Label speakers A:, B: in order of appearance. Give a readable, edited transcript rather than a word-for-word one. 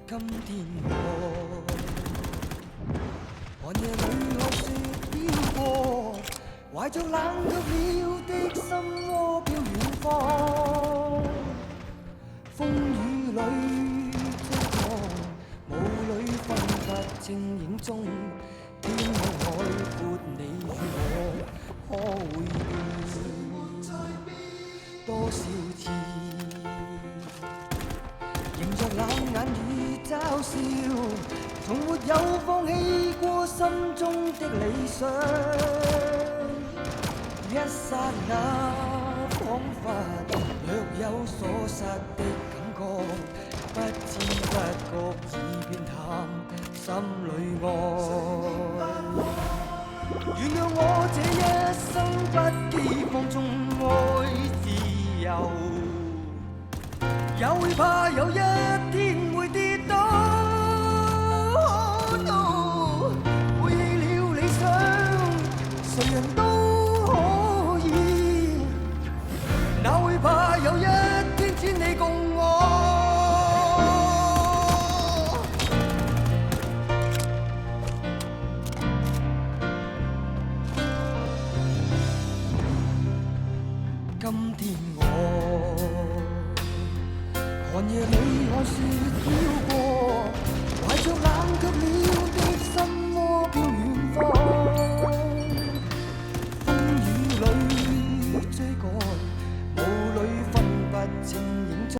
A: 今天我寒夜裏看雪飄過，懷着冷卻了的心窩飄遠方。風雨裏追趕，霧裏分不清影蹤。天空海闊，你與我可會變多少次？迎着冷眼與嘲笑，從沒有放棄過心中的理想。一剎那，彷彿略有所失的感覺，不知不覺已變淡心裏愛。原諒我這一生不羈放縱愛自由，也會怕有一天會跌倒。Oh no， 背棄了理想，誰人都可以，哪會怕有一天只你共我。今天我寒夜裏看雪飄過，懷着冷卻了的心窩飄遠方。風雨裏追趕，霧裏分不清